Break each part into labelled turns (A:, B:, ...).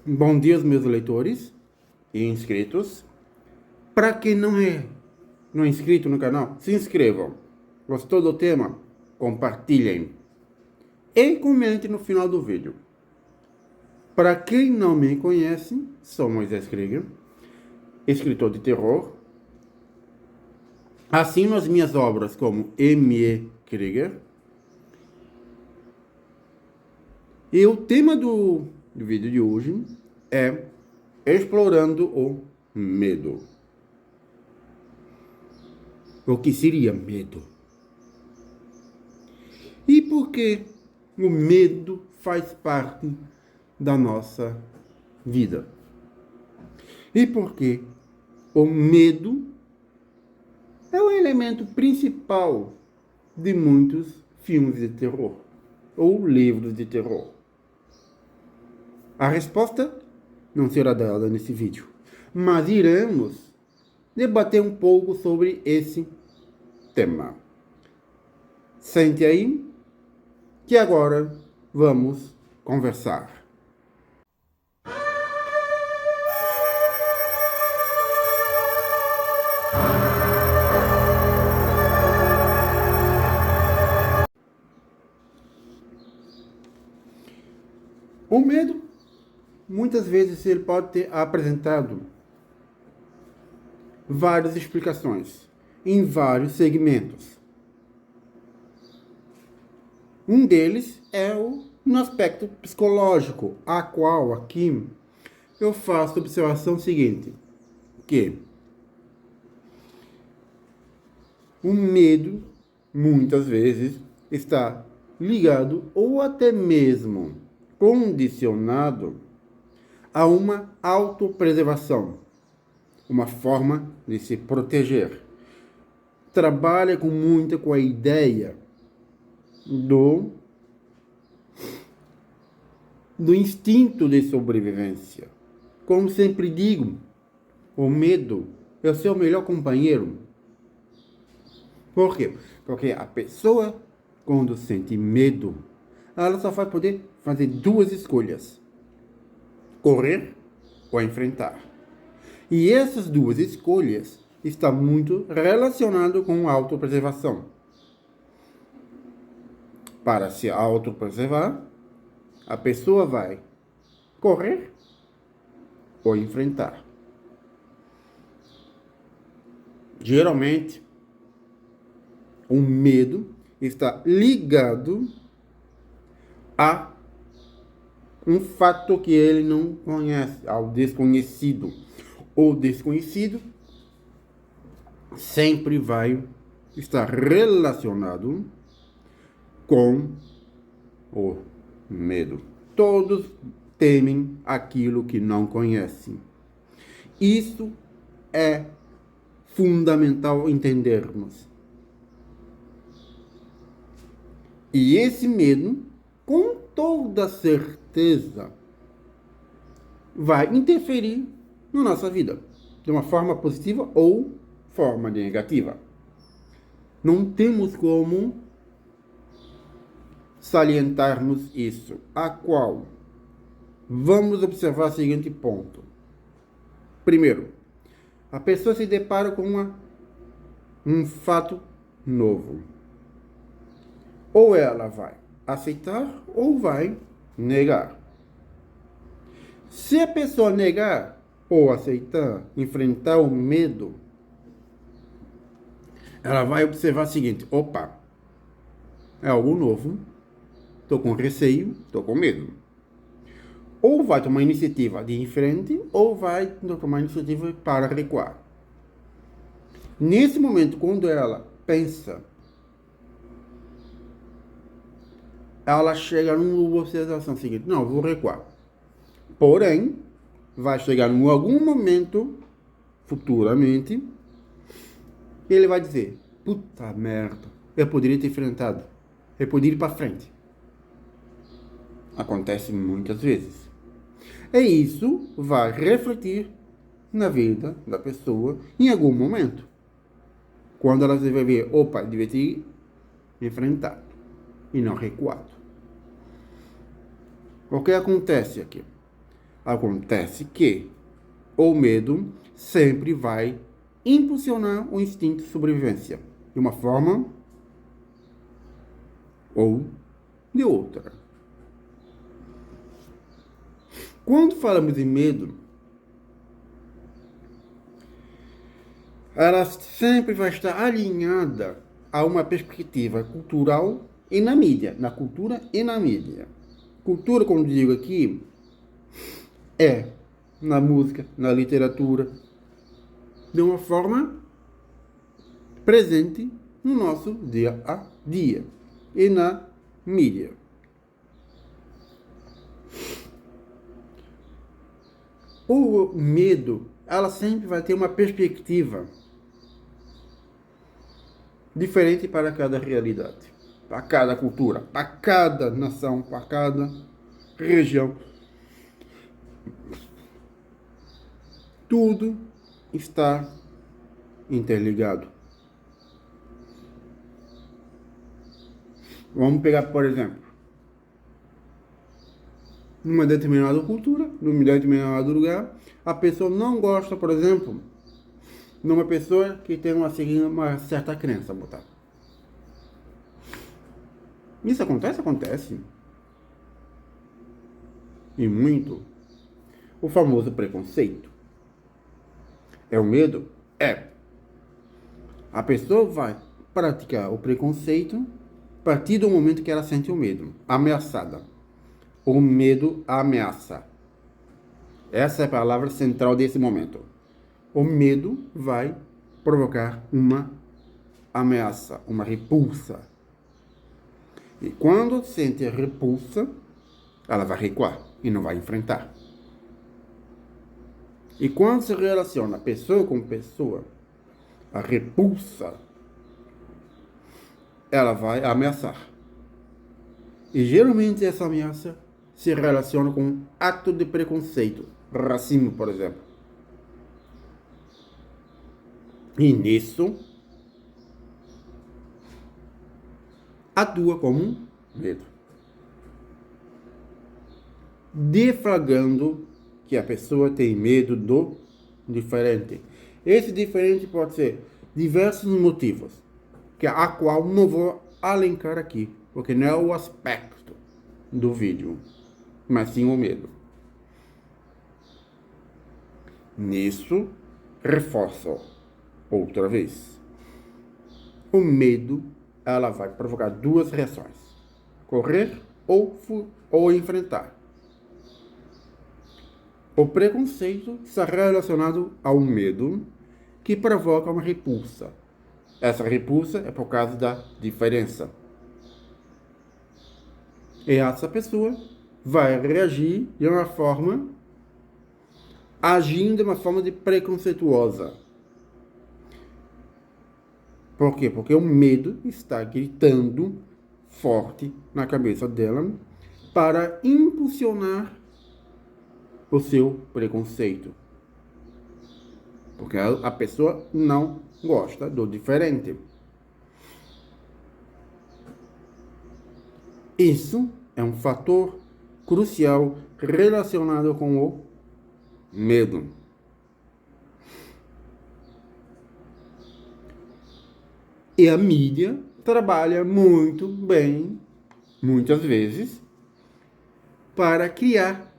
A: Bom dia, meus leitores e inscritos. Para quem não é inscrito no canal, se inscrevam. Gostou do tema? Compartilhem. E comente no final do vídeo. Para quem não me conhece, sou Moisés Krieger, escritor de terror. Assino as minhas obras como M.E. Krieger. E o tema do vídeo de hoje é explorando o medo. O que seria medo? E por que o medo faz parte da nossa vida? E por que o medo é o elemento principal de muitos filmes de terror ou livros de terror? A resposta não será dada nesse vídeo, mas iremos debater um pouco sobre esse tema. Sente aí, que agora vamos conversar. O medo, muitas vezes, ele pode ter apresentado várias explicações em vários segmentos. Um deles é no aspecto psicológico, a qual aqui eu faço a observação seguinte, que o medo, muitas vezes, está ligado ou até mesmo condicionado a uma autopreservação, uma forma de se proteger. Trabalha com a ideia do instinto de sobrevivência. Como sempre digo, o medo é o seu melhor companheiro. Por quê? Porque a pessoa, quando sente medo, ela só vai poder fazer duas escolhas: correr ou enfrentar. E essas duas escolhas estão muito relacionadas com a autopreservação. Para se autopreservar, a pessoa vai correr ou enfrentar. Geralmente, o medo está ligado a um fato que ele não conhece, ao desconhecido. O desconhecido sempre vai estar relacionado com o medo. Todos temem aquilo que não conhecem. Isso é fundamental entendermos. E esse medo, com toda certeza, vai interferir na nossa vida, de uma forma positiva ou forma negativa. Não temos como salientarmos isso, a qual vamos observar o seguinte ponto. Primeiro, a pessoa se depara com um fato novo. Ou ela vai aceitar ou vai negar. Se a pessoa negar ou aceitar, enfrentar o medo, ela vai observar o seguinte: opa, é algo novo, estou com receio, estou com medo. Ou vai tomar iniciativa de ir em frente, ou vai tomar iniciativa para recuar. Nesse momento, quando ela pensa, ela chega numa observação seguinte: não, vou recuar. Porém, vai chegar em algum momento, futuramente, ele vai dizer: puta merda, eu poderia ter enfrentado, eu poderia ir para frente. Acontece muitas vezes. E isso vai refletir na vida da pessoa em algum momento. Quando ela vai ver: opa, devia ter enfrentado e não recuado. O que acontece aqui? Acontece que o medo sempre vai impulsionar o instinto de sobrevivência de uma forma ou de outra. Quando falamos em medo, ela sempre vai estar alinhada a uma perspectiva cultural e na mídia, na cultura e na mídia. Cultura, como digo aqui, é na música, na literatura, de uma forma presente no nosso dia a dia e na mídia. O medo, ela sempre vai ter uma perspectiva diferente para cada realidade, para cada cultura, para cada nação, para cada região. Tudo está interligado. Vamos pegar, por exemplo, numa determinada cultura, num determinado lugar, a pessoa não gosta, por exemplo, numa pessoa que tem uma certa crença, botar. Isso acontece? Acontece. E muito. O famoso preconceito. É o medo? É. A pessoa vai praticar o preconceito a partir do momento que ela sente o medo. Ameaçada. O medo ameaça. Essa é a palavra central desse momento. O medo vai provocar uma ameaça, uma repulsa. E quando sente a repulsa, ela vai recuar e não vai enfrentar. E quando se relaciona pessoa com pessoa, a repulsa, ela vai ameaçar. E geralmente essa ameaça se relaciona com um ato de preconceito, racismo, por exemplo. E nisso, atua como medo, deflagrando que a pessoa tem medo do diferente. Esse diferente pode ser diversos motivos, a qual não vou alencar aqui, porque não é o aspecto do vídeo, mas sim o medo. Nisso, reforço outra vez. O medo, ela vai provocar duas reações: correr ou enfrentar. O preconceito está relacionado ao medo que provoca uma repulsa. Essa repulsa é por causa da diferença. E essa pessoa vai reagir de uma forma, agindo de uma forma de preconceituosa. Por quê? Porque o medo está gritando forte na cabeça dela para impulsionar o seu preconceito. Porque a pessoa não gosta do diferente. Isso é um fator crucial relacionado com o medo. E a mídia trabalha muito bem, muitas vezes, para criar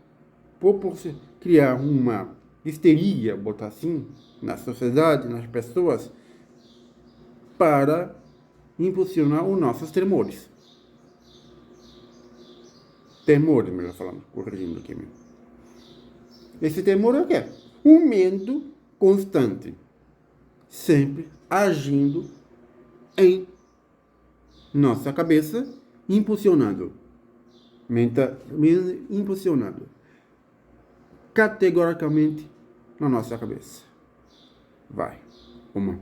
A: uma histeria, botar assim, na sociedade, nas pessoas, para impulsionar os nossos temores. Temores, melhor falando, corrigindo aqui. Esse temor é o quê? Um medo constante, sempre agindo em nossa cabeça, impulsionando categoricamente na nossa cabeça. Vai. 1,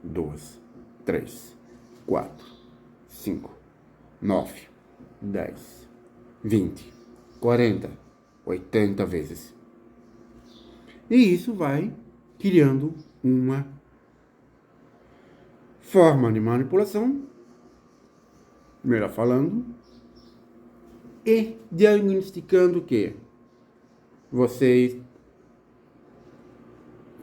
A: 2, 3, 4, 5, 9, 10, 20, 40, 80 vezes. E isso vai criando uma forma de manipulação, melhor falando, e diagnosticando que Vocês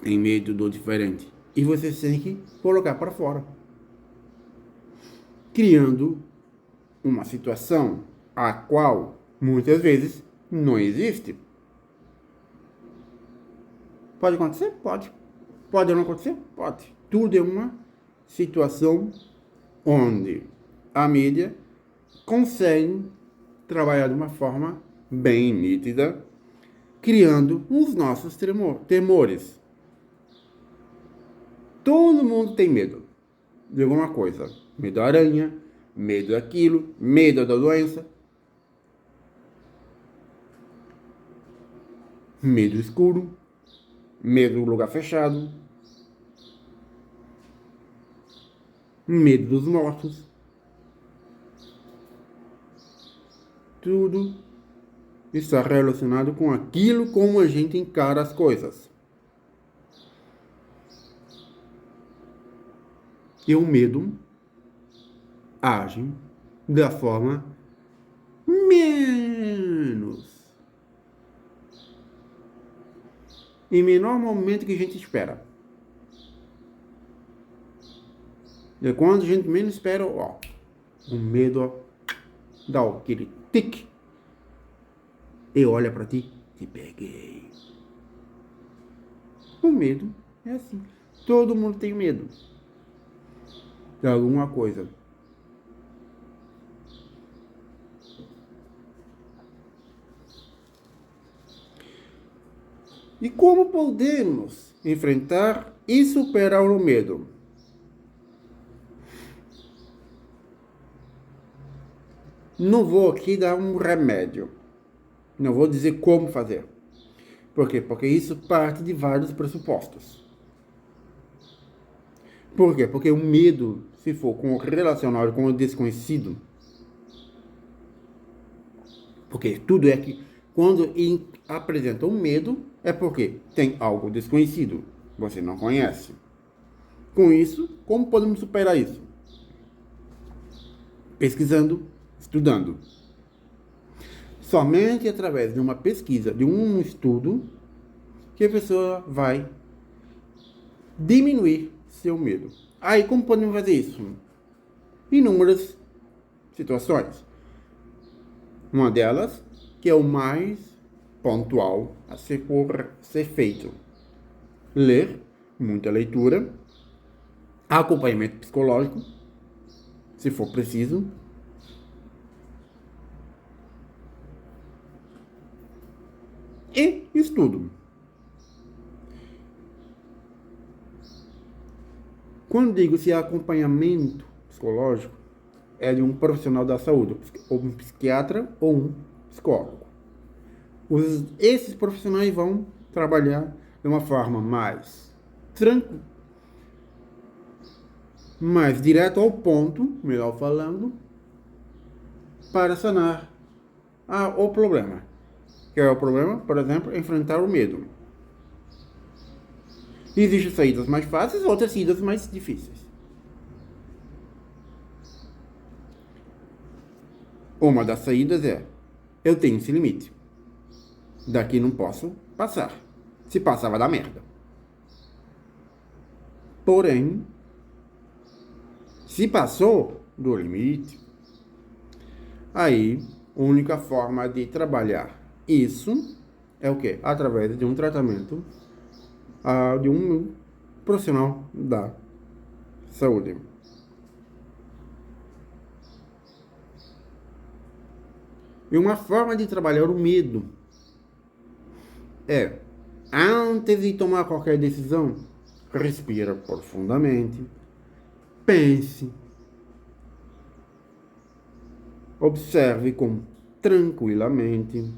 A: têm medo do diferente. E vocês têm que colocar para fora. Criando uma situação a qual muitas vezes não existe. Pode acontecer? Pode. Pode não acontecer? Pode. Tudo é uma situação onde a mídia consegue trabalhar de uma forma bem nítida, criando os nossos temores. Todo mundo tem medo de alguma coisa. Medo da aranha, medo daquilo, medo da doença, medo escuro, medo do lugar fechado, medo dos mortos. Tudo está relacionado com aquilo como a gente encara as coisas. E o medo age da forma em menor momento que a gente espera. E quando a gente menos espera, ó, o medo dá aquele tique e olha pra ti, te peguei. O medo é assim. Todo mundo tem medo de alguma coisa. E como podemos enfrentar e superar o medo? Não vou aqui dar um remédio. Não vou dizer como fazer. Por quê? Porque isso parte de vários pressupostos. Por quê? Porque o medo, se for relacionado com o desconhecido, porque tudo é que quando apresenta um medo, é porque tem algo desconhecido, você não conhece. Com isso, como podemos superar isso? Pesquisando, estudando. Somente através de uma pesquisa, de um estudo, que a pessoa vai diminuir seu medo. Aí, como podemos fazer isso? Inúmeras situações. Uma delas, que é o mais pontual a ser feito. Ler, muita leitura, acompanhamento psicológico, se for preciso, e estudo. Quando digo se é acompanhamento psicológico, é de um profissional da saúde, ou um psiquiatra ou um psicólogo. Esses profissionais vão trabalhar de uma forma mais tranquila, mais direto ao ponto, melhor falando, para sanar o problema. Que é o problema, por exemplo, enfrentar o medo. Existem saídas mais fáceis, outras saídas mais difíceis. Uma das saídas é: eu tenho esse limite. Daqui não posso passar. Se passar, vai dar merda. Porém, se passou do limite, aí a única forma de trabalhar isso é o quê? Através de um tratamento de um profissional da saúde. E uma forma de trabalhar o medo é, antes de tomar qualquer decisão, respira profundamente, pense, observe tranquilamente.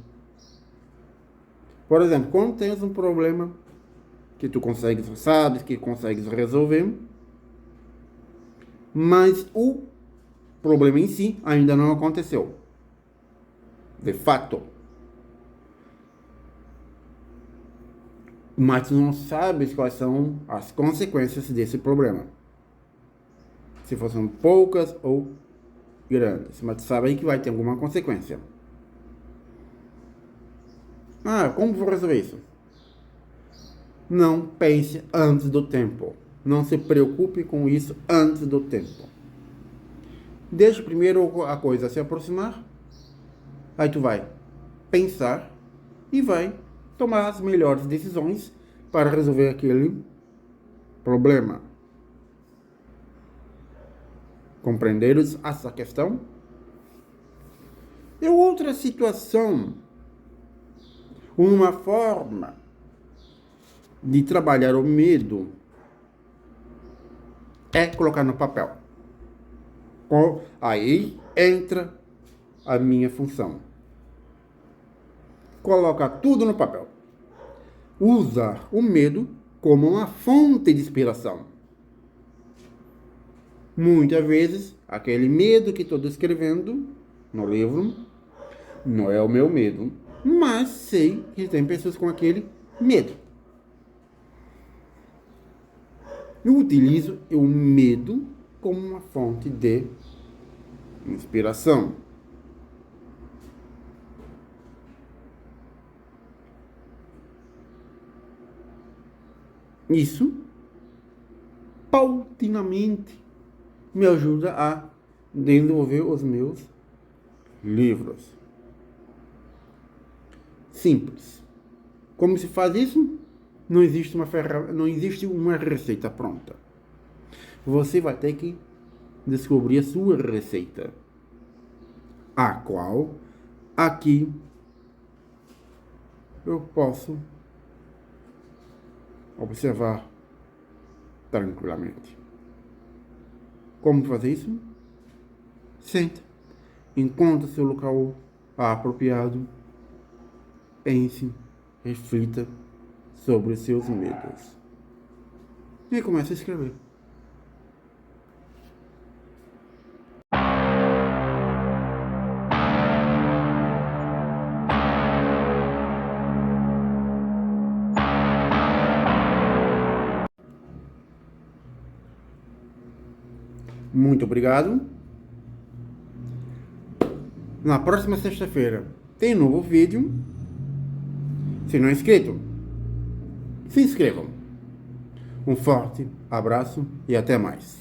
A: Por exemplo, quando tens um problema que tu sabes que consegues resolver, mas o problema em si ainda não aconteceu. De fato. Mas tu não sabes quais são as consequências desse problema. Se fossem poucas ou grandes. Mas tu sabe que vai ter alguma consequência. Ah, como vou resolver isso? Não pense antes do tempo. Não se preocupe com isso antes do tempo. Deixe primeiro a coisa se aproximar. Aí tu vai pensar e vai tomar as melhores decisões para resolver aquele problema. Compreenderes essa questão? E outra situação, uma forma de trabalhar o medo é colocar no papel. Aí entra a minha função. Colocar tudo no papel. Usar o medo como uma fonte de inspiração. Muitas vezes, aquele medo que estou descrevendo no livro não é o meu medo, mas sei que tem pessoas com aquele medo. Eu utilizo o medo como uma fonte de inspiração. Isso, paulatinamente, me ajuda a desenvolver os meus livros. Simples. Como se faz isso? Não existe não existe uma receita pronta. Você vai ter que descobrir a sua receita, a qual aqui eu posso observar tranquilamente. Como fazer isso? Senta, encontre seu local apropriado, pense, reflita sobre os seus medos e comece a escrever. Muito obrigado. Na próxima sexta-feira tem novo vídeo. Se não é inscrito, se inscrevam. Um forte abraço e até mais.